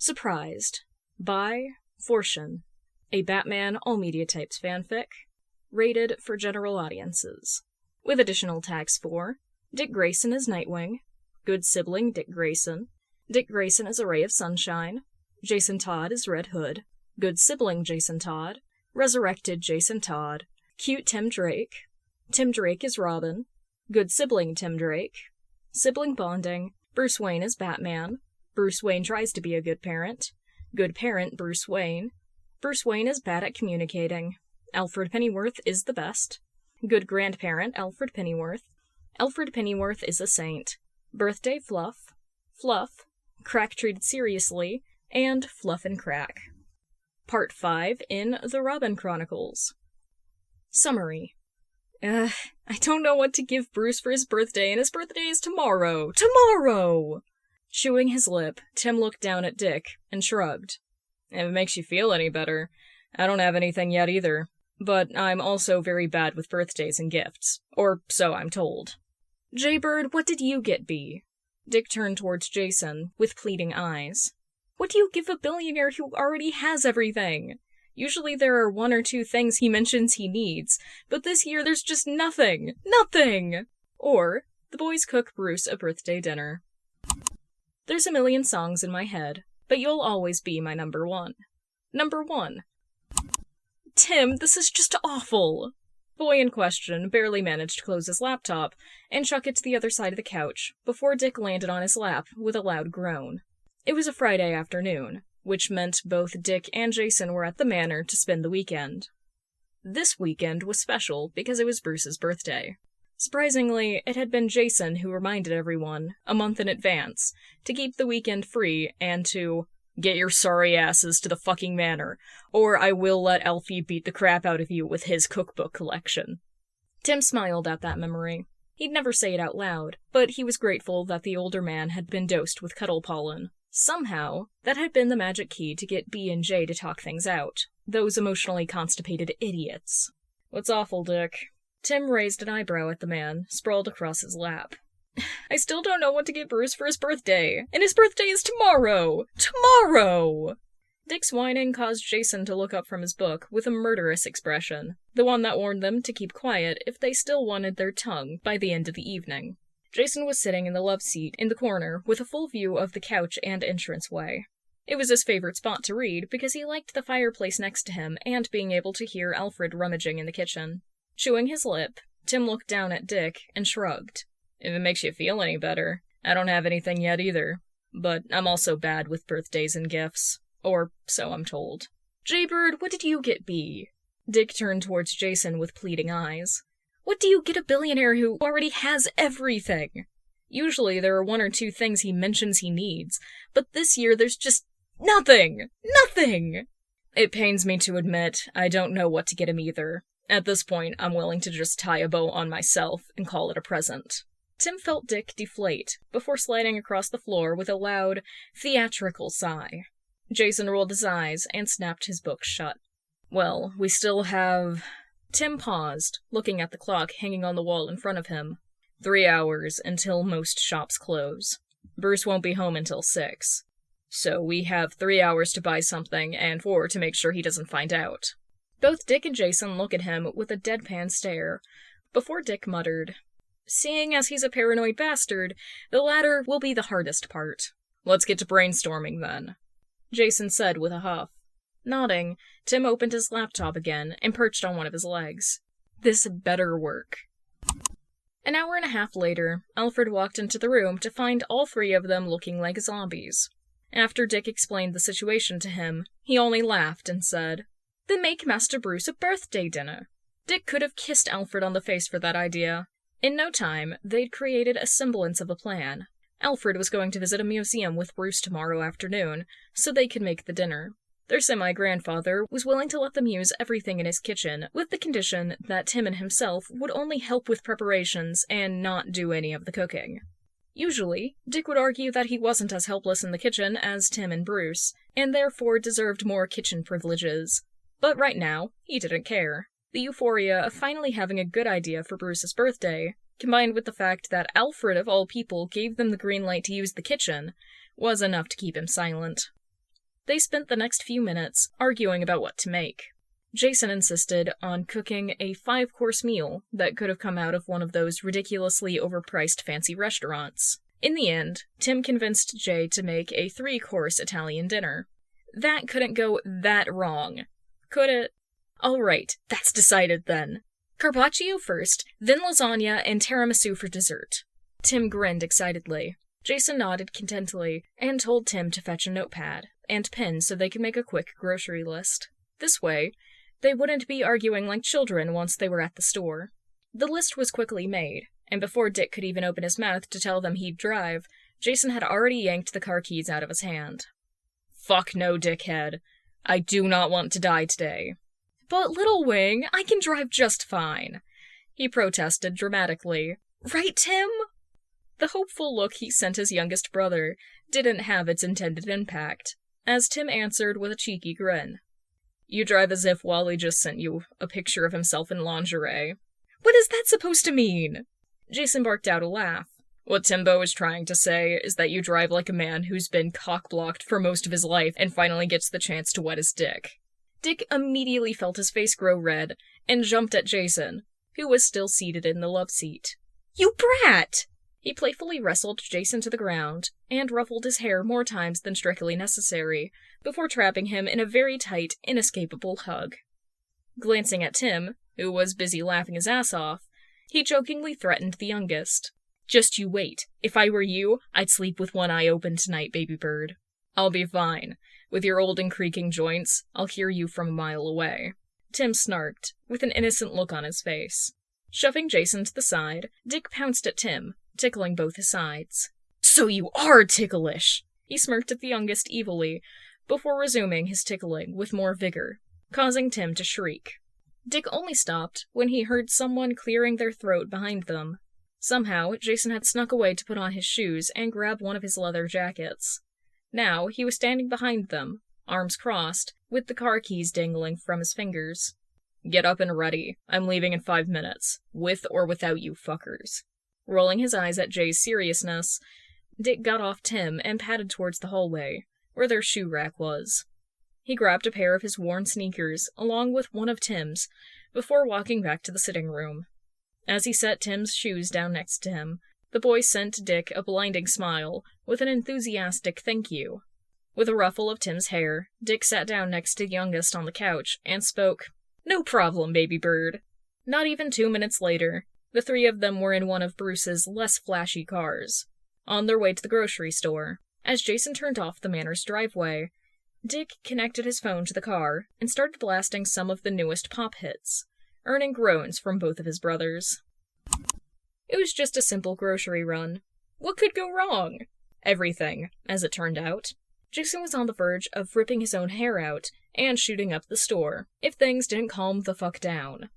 Surprised by Fortune, a Batman all media types fanfic, rated for general audiences, with additional tags for Dick Grayson as Nightwing, good sibling Dick Grayson as a ray of sunshine, Jason Todd as Red Hood, good sibling Jason Todd, resurrected Jason Todd, cute Tim Drake as Robin, good sibling Tim Drake, sibling bonding, Bruce Wayne as Batman, Bruce Wayne tries to be a good parent Bruce Wayne is bad at communicating, Alfred Pennyworth is the best, good grandparent Alfred Pennyworth is a saint, birthday Fluff, crack treated seriously, and Fluff and Crack. Part 5 in The Robin Chronicles. Summary. I don't know what to give Bruce for his birthday, and his birthday is tomorrow! Tomorrow! Chewing his lip, Tim looked down at Dick and shrugged. If it makes you feel any better, I don't have anything yet either. But I'm also very bad with birthdays and gifts. Or so I'm told. Jaybird, what did you get, B? Dick turned towards Jason, with pleading eyes. What do you give a billionaire who already has everything? Usually there are 1 or 2 things he mentions he needs, but this year there's just nothing! Nothing! Or, the boys cook Bruce a birthday dinner. There's a million songs in my head, but you'll always be my number 1. Number 1. Tim, this is just awful! Boy in question barely managed to close his laptop and chuck it to the other side of the couch before Dick landed on his lap with a loud groan. It was a Friday afternoon, which meant both Dick and Jason were at the manor to spend the weekend. This weekend was special because it was Bruce's birthday. Surprisingly, it had been Jason who reminded everyone, a month in advance, to keep the weekend free and to get your sorry asses to the fucking manor, or I will let Alfie beat the crap out of you with his cookbook collection. Tim smiled at that memory. He'd never say it out loud, but he was grateful that the older man had been dosed with cuddle pollen. Somehow, that had been the magic key to get B and J to talk things out. Those emotionally constipated idiots. What's awful, Dick? Tim raised an eyebrow at the man, sprawled across his lap. I still don't know what to get Bruce for his birthday, and his birthday is tomorrow! Tomorrow! Dick's whining caused Jason to look up from his book with a murderous expression, the one that warned them to keep quiet if they still wanted their tongue by the end of the evening. Jason was sitting in the love seat in the corner with a full view of the couch and entranceway. It was his favorite spot to read because he liked the fireplace next to him and being able to hear Alfred rummaging in the kitchen. Chewing his lip, Tim looked down at Dick and shrugged. If it makes you feel any better, I don't have anything yet either. But I'm also bad with birthdays and gifts. Or so I'm told. Jaybird, what did you get, B? Dick turned towards Jason with pleading eyes. What do you get a billionaire who already has everything? Usually there are 1 or 2 things he mentions he needs, but this year there's just nothing! Nothing! It pains me to admit, I don't know what to get him either. At this point, I'm willing to just tie a bow on myself and call it a present. Tim felt Dick deflate, before sliding across the floor with a loud, theatrical sigh. Jason rolled his eyes and snapped his book shut. Well, we still have... Tim paused, looking at the clock hanging on the wall in front of him. 3 hours until most shops close. Bruce won't be home until 6. So we have 3 hours to buy something and 4 to make sure he doesn't find out. Both Dick and Jason look at him with a deadpan stare, before Dick muttered, Seeing as he's a paranoid bastard, the latter will be the hardest part. Let's get to brainstorming then, Jason said with a huff. Nodding, Tim opened his laptop again and perched on one of his legs. This better work. An hour and a half later, Alfred walked into the room to find all 3 of them looking like zombies. After Dick explained the situation to him, he only laughed and said, Then make Master Bruce a birthday dinner. Dick could have kissed Alfred on the face for that idea. In no time, they'd created a semblance of a plan. Alfred was going to visit a museum with Bruce tomorrow afternoon, so they could make the dinner. Their semi-grandfather was willing to let them use everything in his kitchen, with the condition that Tim and himself would only help with preparations and not do any of the cooking. Usually, Dick would argue that he wasn't as helpless in the kitchen as Tim and Bruce, and therefore deserved more kitchen privileges. But right now, he didn't care. The euphoria of finally having a good idea for Bruce's birthday, combined with the fact that Alfred of all people gave them the green light to use the kitchen, was enough to keep him silent. They spent the next few minutes arguing about what to make. Jason insisted on cooking a 5-course meal that could have come out of one of those ridiculously overpriced fancy restaurants. In the end, Tim convinced Jay to make a 3-course Italian dinner. That couldn't go that wrong, could it? Alright, that's decided then. Carpaccio first, then lasagna and tiramisu for dessert. Tim grinned excitedly. Jason nodded contentedly and told Tim to fetch a notepad and pen so they could make a quick grocery list. This way, they wouldn't be arguing like children once they were at the store. The list was quickly made, and before Dick could even open his mouth to tell them he'd drive, Jason had already yanked the car keys out of his hand. Fuck no, dickhead. I do not want to die today. But, Little Wing, I can drive just fine, he protested dramatically. Right, Tim? The hopeful look he sent his youngest brother didn't have its intended impact, as Tim answered with a cheeky grin. You drive as if Wally just sent you a picture of himself in lingerie. What is that supposed to mean? Jason barked out a laugh. What Timbo is trying to say is that you drive like a man who's been cock-blocked for most of his life and finally gets the chance to wet his dick. Dick immediately felt his face grow red and jumped at Jason, who was still seated in the love seat. You brat! He playfully wrestled Jason to the ground and ruffled his hair more times than strictly necessary, before trapping him in a very tight, inescapable hug. Glancing at Tim, who was busy laughing his ass off, he jokingly threatened the youngest. Just you wait. If I were you, I'd sleep with one eye open tonight, baby bird. I'll be fine. With your old and creaking joints, I'll hear you from a mile away. Tim snarked, with an innocent look on his face. Shoving Jason to the side, Dick pounced at Tim, tickling both his sides. So you are ticklish! He smirked at the youngest evilly, before resuming his tickling with more vigor, causing Tim to shriek. Dick only stopped when he heard someone clearing their throat behind them. Somehow, Jason had snuck away to put on his shoes and grab one of his leather jackets. Now, he was standing behind them, arms crossed, with the car keys dangling from his fingers. Get up and ready. I'm leaving in 5 minutes, with or without you fuckers. Rolling his eyes at Jay's seriousness, Dick got off Tim and padded towards the hallway, where their shoe rack was. He grabbed a pair of his worn sneakers, along with one of Tim's, before walking back to the sitting room. As he set Tim's shoes down next to him, the boy sent Dick a blinding smile, with an enthusiastic thank you. With a ruffle of Tim's hair, Dick sat down next to the youngest on the couch and spoke, No problem, baby bird. Not even 2 minutes later, the three of them were in one of Bruce's less flashy cars, on their way to the grocery store. As Jason turned off the Manor's driveway, Dick connected his phone to the car and started blasting some of the newest pop hits, earning groans from both of his brothers. It was just a simple grocery run. What could go wrong? Everything, as it turned out. Jason was on the verge of ripping his own hair out and shooting up the store, if things didn't calm the fuck down.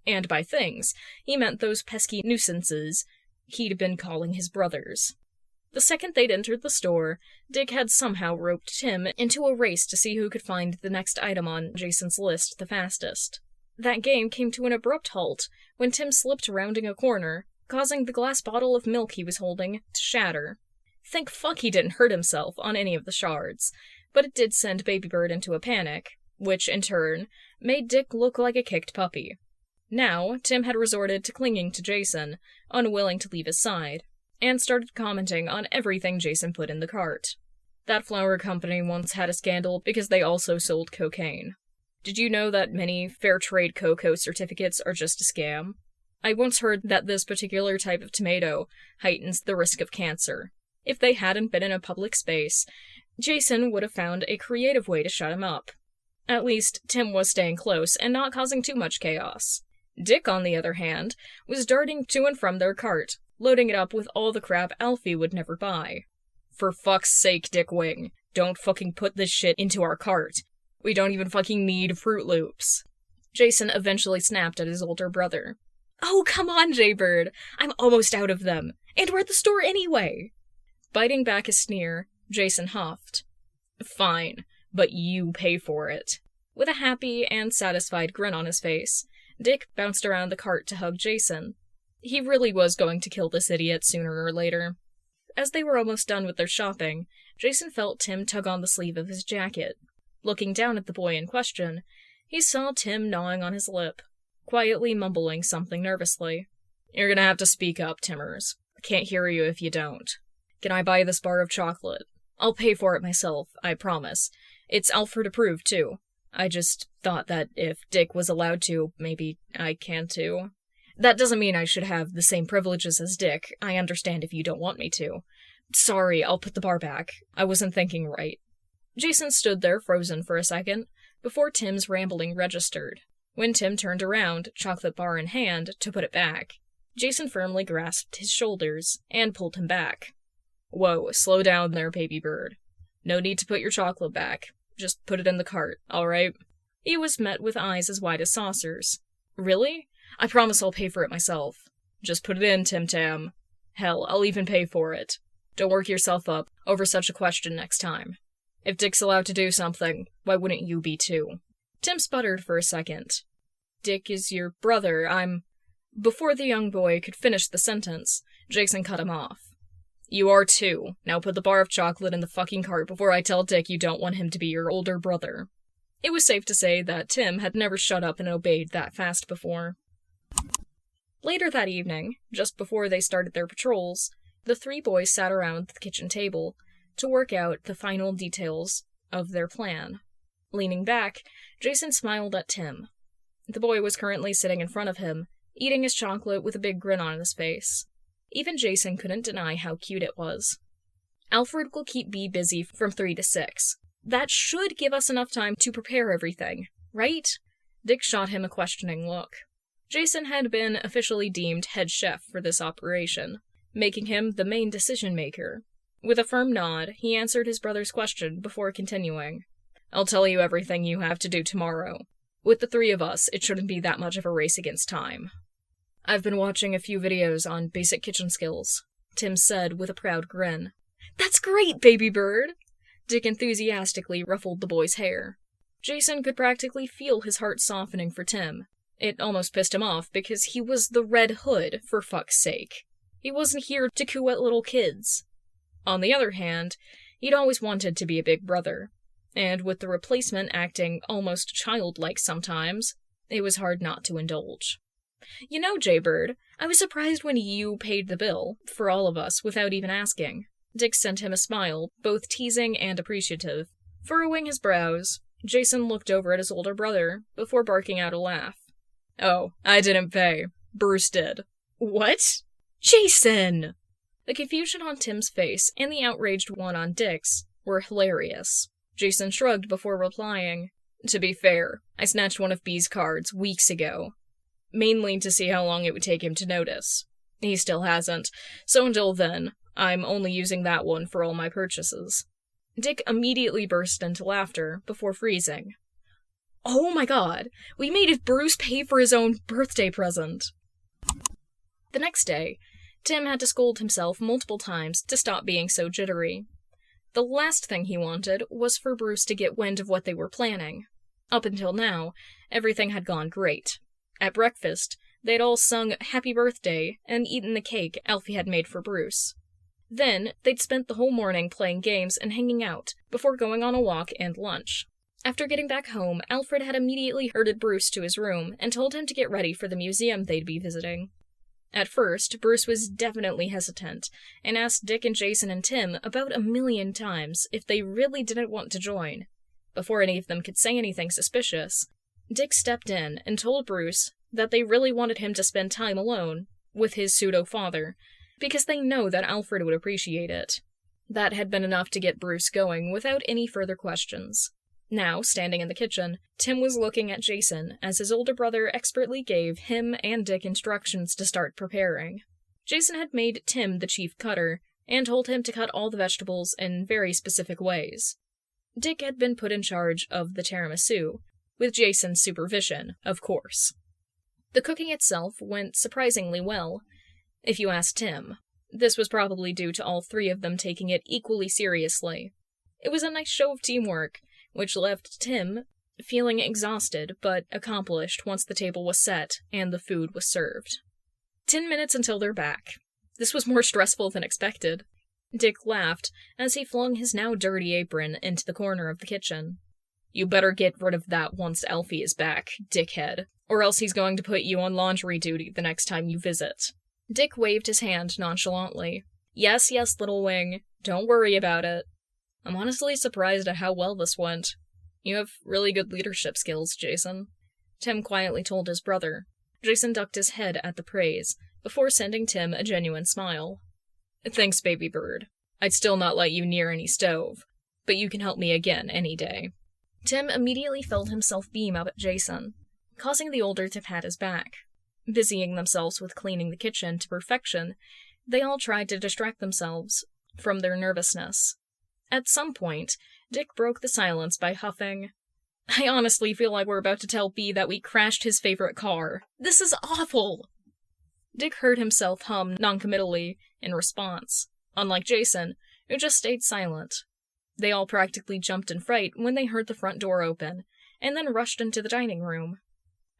And by things, he meant those pesky nuisances he'd been calling his brothers. The second they'd entered the store, Dick had somehow roped Tim into a race to see who could find the next item on Jason's list the fastest. That game came to an abrupt halt when Tim slipped rounding a corner, causing the glass bottle of milk he was holding to shatter. Thank fuck he didn't hurt himself on any of the shards, but it did send Baby Bird into a panic, which, in turn, made Dick look like a kicked puppy. Now, Tim had resorted to clinging to Jason, unwilling to leave his side, and started commenting on everything Jason put in the cart. That flour company once had a scandal because they also sold cocaine. Did you know that many fair trade cocoa certificates are just a scam? I once heard that this particular type of tomato heightens the risk of cancer. If they hadn't been in a public space, Jason would have found a creative way to shut him up. At least, Tim was staying close and not causing too much chaos. Dick, on the other hand, was darting to and from their cart, loading it up with all the crap Alfie would never buy. For fuck's sake, Dick Wing, don't fucking put this shit into our cart. We don't even fucking need Fruit Loops. Jason eventually snapped at his older brother. Oh, come on, Jaybird. I'm almost out of them, and we're at the store anyway. Biting back a sneer, Jason huffed. Fine, but you pay for it. With a happy and satisfied grin on his face, Dick bounced around the cart to hug Jason. He really was going to kill this idiot sooner or later. As they were almost done with their shopping, Jason felt Tim tug on the sleeve of his jacket. Looking down at the boy in question, he saw Tim gnawing on his lip, quietly mumbling something nervously. "You're gonna have to speak up, Timmers. I can't hear you if you don't. Can I buy this bar of chocolate? I'll pay for it myself, I promise. It's Alfred approved, too. I just thought that if Dick was allowed to, maybe I can too. That doesn't mean I should have the same privileges as Dick. I understand if you don't want me to. Sorry, I'll put the bar back. I wasn't thinking right." Jason stood there frozen for a second, before Tim's rambling registered. When Tim turned around, chocolate bar in hand, to put it back, Jason firmly grasped his shoulders and pulled him back. "Whoa, slow down there, baby bird. No need to put your chocolate back. Just put it in the cart, all right?" He was met with eyes as wide as saucers. "Really? I promise I'll pay for it myself." "Just put it in, Tim Tam. Hell, I'll even pay for it. Don't work yourself up over such a question next time. If Dick's allowed to do something, why wouldn't you be too?" Tim sputtered for a second. "Dick is your brother, I'm—" Before the young boy could finish the sentence, Jason cut him off. "You are too. Now put the bar of chocolate in the fucking cart before I tell Dick you don't want him to be your older brother." It was safe to say that Tim had never shut up and obeyed that fast before. Later that evening, just before they started their patrols, the three boys sat around the kitchen table to work out the final details of their plan. Leaning back, Jason smiled at Tim. The boy was currently sitting in front of him, eating his chocolate with a big grin on his face. Even Jason couldn't deny how cute it was. "Alfred will keep Bee busy from 3 to 6. That should give us enough time to prepare everything, right?" Dick shot him a questioning look. Jason had been officially deemed head chef for this operation, making him the main decision-maker. With a firm nod, he answered his brother's question before continuing. "I'll tell you everything you have to do tomorrow. With the 3 of us, it shouldn't be that much of a race against time." "I've been watching a few videos on basic kitchen skills," Tim said with a proud grin. "That's great, baby bird!" Dick enthusiastically ruffled the boy's hair. Jason could practically feel his heart softening for Tim. It almost pissed him off because he was the Red Hood, for fuck's sake. He wasn't here to coo at little kids. On the other hand, he'd always wanted to be a big brother, and with the replacement acting almost childlike sometimes, it was hard not to indulge. "You know, Jaybird, I was surprised when you paid the bill, for all of us, without even asking." Dick sent him a smile, both teasing and appreciative. Furrowing his brows, Jason looked over at his older brother, before barking out a laugh. "Oh, I didn't pay. Bruce did." "What? Jason!" The confusion on Tim's face, and the outraged one on Dick's, were hilarious. Jason shrugged before replying. "To be fair, I snatched one of B's cards weeks ago. Mainly to see how long it would take him to notice. He still hasn't, so until then, I'm only using that one for all my purchases." Dick immediately burst into laughter, before freezing. "Oh my god, we made Bruce pay for his own birthday present!" The next day, Tim had to scold himself multiple times to stop being so jittery. The last thing he wanted was for Bruce to get wind of what they were planning. Up until now, everything had gone great. At breakfast, they'd all sung Happy Birthday and eaten the cake Alfie had made for Bruce. Then, they'd spent the whole morning playing games and hanging out, before going on a walk and lunch. After getting back home, Alfred had immediately herded Bruce to his room and told him to get ready for the museum they'd be visiting. At first, Bruce was definitely hesitant, and asked Dick and Jason and Tim about 1,000,000 times if they really didn't want to join. Before any of them could say anything suspicious, Dick stepped in and told Bruce that they really wanted him to spend time alone with his pseudo-father, because they know that Alfred would appreciate it. That had been enough to get Bruce going without any further questions. Now, standing in the kitchen, Tim was looking at Jason as his older brother expertly gave him and Dick instructions to start preparing. Jason had made Tim the chief cutter, and told him to cut all the vegetables in very specific ways. Dick had been put in charge of the tiramisu, with Jason's supervision, of course. The cooking itself went surprisingly well, if you asked Tim. This was probably due to all 3 of them taking it equally seriously. It was a nice show of teamwork, which left Tim feeling exhausted but accomplished once the table was set and the food was served. 10 minutes until they're back. This was more stressful than expected. Dick laughed as he flung his now dirty apron into the corner of the kitchen. "You better get rid of that once Alfie is back, dickhead, or else he's going to put you on laundry duty the next time you visit." Dick waved his hand nonchalantly. Yes, little wing. Don't worry about it. I'm honestly surprised at how well this went. You have really good leadership skills, Jason. Tim quietly told his brother. Jason ducked his head at the praise, before sending Tim a genuine smile. "Thanks, baby bird. I'd still not let you near any stove, but you can help me again any day." Tim immediately felt himself beam up at Jason, causing the older to pat his back. Busying themselves with cleaning the kitchen to perfection, they all tried to distract themselves from their nervousness. At some point, Dick broke the silence by huffing, "I honestly feel like we're about to tell B that we crashed his favorite car. This is awful!" Dick heard himself hum noncommittally in response, unlike Jason, who just stayed silent. They all practically jumped in fright when they heard the front door open, and then rushed into the dining room.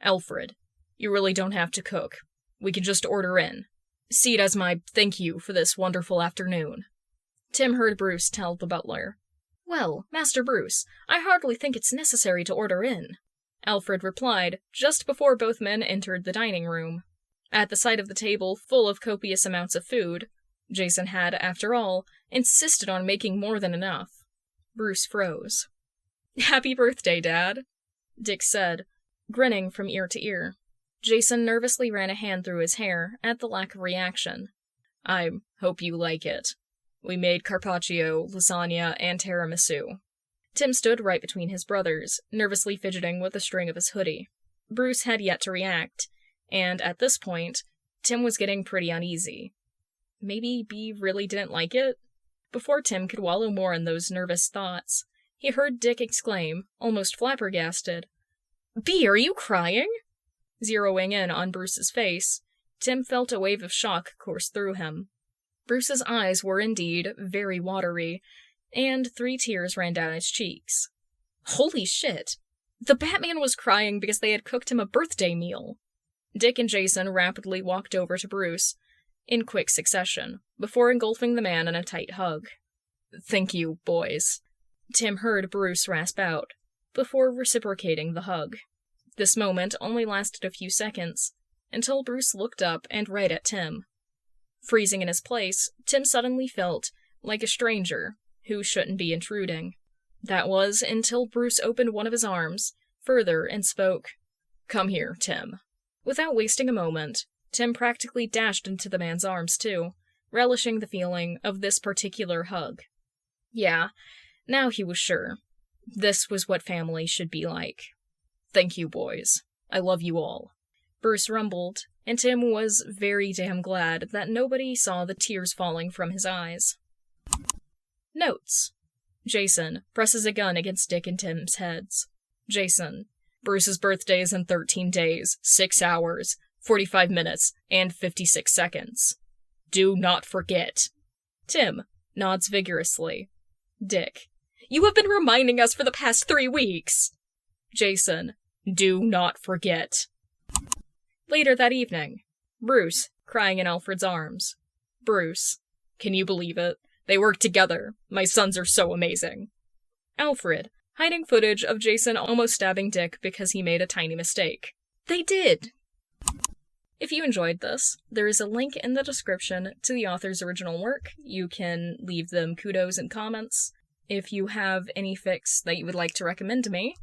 "Alfred, you really don't have to cook. We can just order in. See it as my thank you for this wonderful afternoon." Tim heard Bruce tell the butler. "Well, Master Bruce, I hardly think it's necessary to order in," Alfred replied just before both men entered the dining room. At the sight of the table full of copious amounts of food, Jason had, after all, insisted on making more than enough. Bruce froze. "Happy birthday, Dad," Dick said, grinning from ear to ear. Jason nervously ran a hand through his hair at the lack of reaction. "I hope you like it. We made carpaccio, lasagna, and tiramisu." Tim stood right between his brothers, nervously fidgeting with the string of his hoodie. Bruce had yet to react, and at this point, Tim was getting pretty uneasy. Maybe B really didn't like it? Before Tim could wallow more in those nervous thoughts, he heard Dick exclaim, almost flabbergasted, "B, are you crying?" Zeroing in on Bruce's face, Tim felt a wave of shock course through him. Bruce's eyes were indeed very watery, and 3 tears ran down his cheeks. Holy shit! The Batman was crying because they had cooked him a birthday meal. Dick and Jason rapidly walked over to Bruce, in quick succession, before engulfing the man in a tight hug. "Thank you, boys," Tim heard Bruce rasp out, before reciprocating the hug. This moment only lasted a few seconds, until Bruce looked up and right at Tim. Freezing in his place, Tim suddenly felt like a stranger who shouldn't be intruding. That was until Bruce opened one of his arms further and spoke, "Come here, Tim." Without wasting a moment, Tim practically dashed into the man's arms too, relishing the feeling of this particular hug. Yeah, now he was sure. This was what family should be like. "Thank you, boys. I love you all," Bruce rumbled, and Tim was very damn glad that nobody saw the tears falling from his eyes. Notes. Jason presses a gun against Dick and Tim's heads. Jason, Bruce's birthday is in 13 days, 6 hours, 45 minutes, and 56 seconds. Do not forget. Tim nods vigorously. Dick, you have been reminding us for the past 3 weeks. Jason, do not forget. Later that evening, Bruce crying in Alfred's arms. Bruce, can you believe it? They work together. My sons are so amazing. Alfred, hiding footage of Jason almost stabbing Dick because he made a tiny mistake. They did! If you enjoyed this, there is a link in the description to the author's original work. You can leave them kudos and comments. If you have any fics that you would like to recommend to me,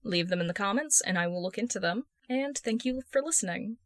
leave them in the comments and I will look into them. And thank you for listening.